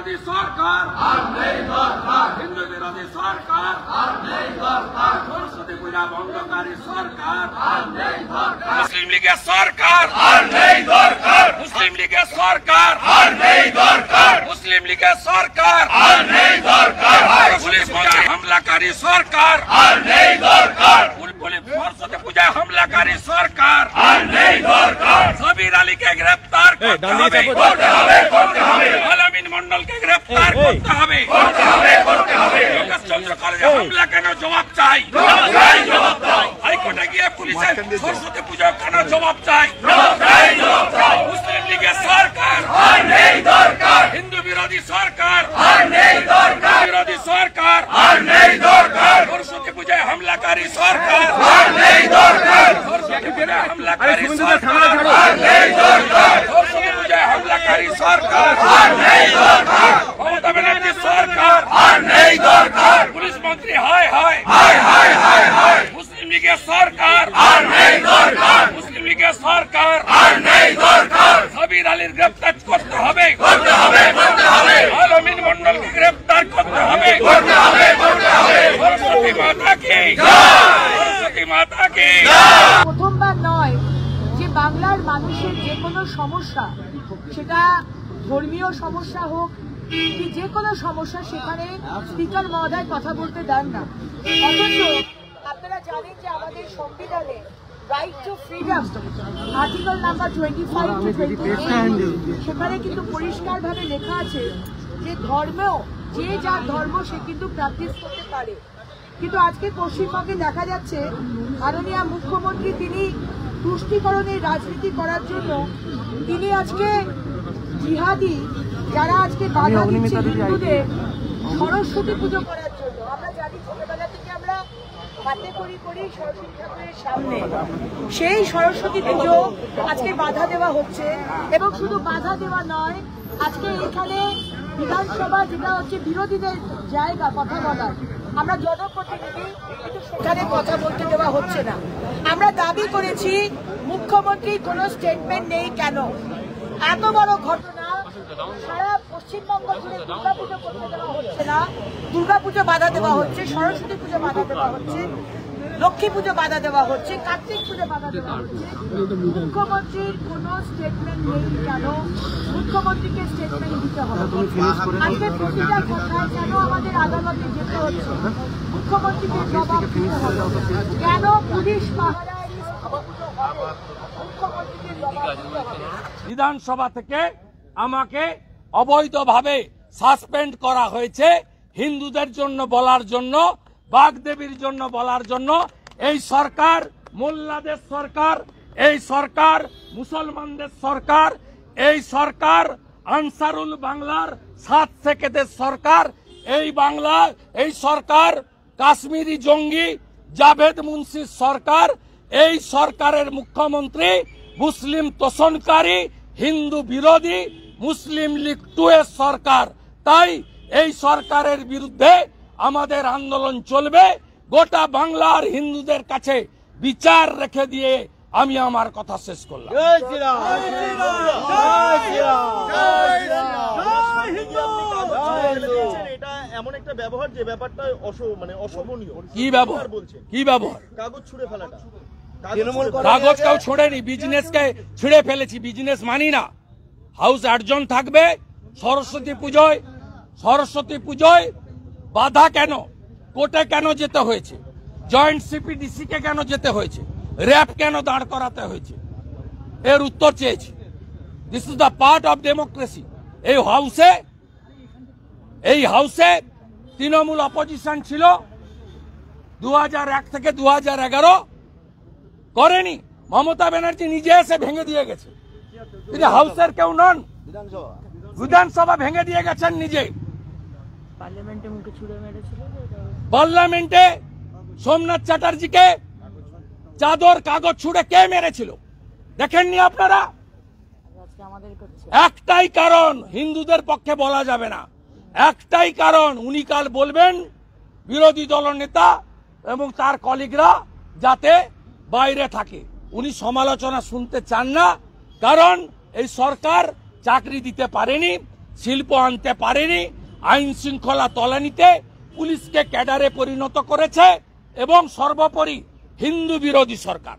বিরোধী সরকার হিন্দু বিরোধী সরকার সরস্বতী পূজা বন্ধকারী সরকার মুসলিম লীগের সরকার মুসলিম লীগের সরকার মুসলিম লীগের সরকার পুলিশ হামলাকারী সরকার সরস্বতী পূজায় হামলাকারী সরকার সাবির আলীকে গ্রেফতার করতে হবে আলামিন মন্ডলকে গ্রেফতার করতে হবে প্রকাশ চন্দ্র কলেজে হামলা কেন জবাব চাই হাইকোর্টে গিয়ে পুলিশের সরস্বতী পূজা কেন জবাব চাই মুসলিম লীগের সরকার হিন্দু বিরোধী সরকার বিরোধী সরকার সরস্বতী পূজায় হামলাকারী সরকার সরস্বতী পূজায় হামলাকারী সরকার সরস্বতী পূজায় হামলাকারী সরকার মমতা ব্যানার্জি সরকার পুলিশ মন্ত্রী হায় হায় মুসলিম লীগের সরকার মুসলিম লীগের সরকার সাবির আলীর গ্রেফতার করতে হবে আলামিন মন্ডলকে গ্রেফতার করতে হবে সরস্বতী মাতা কি সরস্বতী মাতা কি। প্রথমবার নয় যে বাংলার মানুষের যে কোনো সমস্যা, সেটা ধর্মীয় সমস্যা হোক কি যে কোনো সমস্যা, সেখানে স্পিকার মহোদয় কথা বলতে দেন না। অথচ আপনারা জানেন যে আমাদের সংবিধানে right two freedom article number 25 to 28 সেখানে কিন্তু পরিষ্কারভাবে লেখা আছে যে ধর্মেও যে যার ধর্ম সে কিন্তু প্র্যাকটিস করতে পারে। কিন্তু আজকে পশ্চিমবঙ্গে দেখা যাচ্ছে মাননীয় মুখ্যমন্ত্রী তিনি তুষ্টিকরণের রাজনীতি করার জন্য তিনি আজকে জিহাদি যারা আজকে বাধা দিচ্ছে হিন্দুদের সরস্বতী পুজো করার জন্য। আমরা জানি ছোটবেলা থেকে আমরা হাতে করি সরস্বতী ঠাকুরের সামনে সেই সরস্বতী পুজো আজকে বাধা দেওয়া হচ্ছে। এবং শুধু বাধা দেওয়া নয়, আজকে এখানে বিধানসভা যেটা হচ্ছে বিরোধীদের জায়গা কথা বলার, আমরা জনপ্রতিনিধি কিন্তু সেখানে কথা বলতে দেওয়া হচ্ছে না। আমরা দাবি করেছি মুখ্যমন্ত্রীর কোনো স্টেটমেন্ট নেই কেন? এত বড় ঘটনা সারা পশ্চিমবঙ্গ জুড়ে দুর্গাপুজো করতে দেওয়া হচ্ছে না, দুর্গাপুজো বাধা দেওয়া হচ্ছে, সরস্বতী পুজো বাধা দেওয়া হচ্ছে, লক্ষ্মী পুজো বাধা দেওয়া হচ্ছে, কার্তিক পুজো বাধা দেওয়া হচ্ছে। মুখ্যমন্ত্রীর কোন স্টেটমেন্ট নেই কেন? মুখ্যমন্ত্রীকে স্টেটমেন্ট দিতে হবে। আজকে প্রতিটা কথায় কেন আমাদের আদালতে যেতে হচ্ছে? মুখ্যমন্ত্রীকে জবাব দিতে হবে। কেন পুলিশ পাহারায় মুখ্যমন্ত্রীকে জবাব দিতে হবে। বিধানসভা থেকে আমাকে অবৈধভাবে সাসপেন্ড করা হয়েছে হিন্দুদের জন্য বলার জন্য, বাগদেবীর জন্য বলার জন্য। এই সরকার মোল্লাদের সরকার, এই সরকার মুসলমানদের সরকার, এই সরকার আনসারুল বাংলার 7 সেকেদের সরকার। এই সরকার কাশ্মীরি জঙ্গি জাভেদ মুন্সির সরকার। এই সরকারের মুখ্যমন্ত্রী মুসলিম তোষণকারী, হিন্দু বিরোধী, মুসলিম লীগ 2 এর সরকার। তাই এই সরকারের বিরুদ্ধে আমাদের আন্দোলন চলবে। গোটা বাংলার হিন্দুদের কাছে বিচার রেখে দিয়ে আমি আমার কথা শেষ করলাম। এটা এমন একটা ব্যবহার যে ব্যাপারটা অশোভনীয়। কি ব্যবহার? কি ব্যবহার? কাগজ ছুঁড়ে ফেলাটা। কাগজ কেউ ছোড়েনি, বিজনেসকে ছিঁড়ে ফেলেছি। বিজনেস মানি না। হাউস অ্যাডজন থাকবে। সরস্বতী পুজোয় বাধা কেন? কোর্টে কেন যেতে হয়েছে? জয়েন্ট সিপিডিসি কে কেন যেতে হয়েছে? র্যাব কেন দাঁড় করাতে হয়েছে? এর উত্তর চেয়েছি। This is the part of democracy. এই হাউসে তৃণমূল অপোজিশন ছিল 2001 থেকে 2011, করেনি। মমতা ব্যানার্জি নিজে এসে ভেঙে দিয়ে গেছে। তিনি হাউসের কেউ নন, বিধানসভা ভেঙে দিয়ে গেছেন নিজে। পার্লামেন্টে সোমনাথ চ্যাটার্জিকে চাদর কাগজ ছুড়ে কে মেরেছিল দেখেননি আপনারা? একটাই কারণ, হিন্দুদের পক্ষে বলা যাবে না। একটাই কারণ, উনি কাল বলবেন বিরোধী দলনেতা এবং তার কলিগরা যাতে বাইরে থাকে। উনি সমালোচনা শুনতে চান না, কারণ এই সরকার চাকরি দিতে পারেনি। শিল্প আনতে পারেনি, আইন শৃঙ্খলা তলানিতে পুলিশকে ক্যাডারে পরিণত করেছে এবং সর্বোপরি হিন্দু বিরোধী সরকার।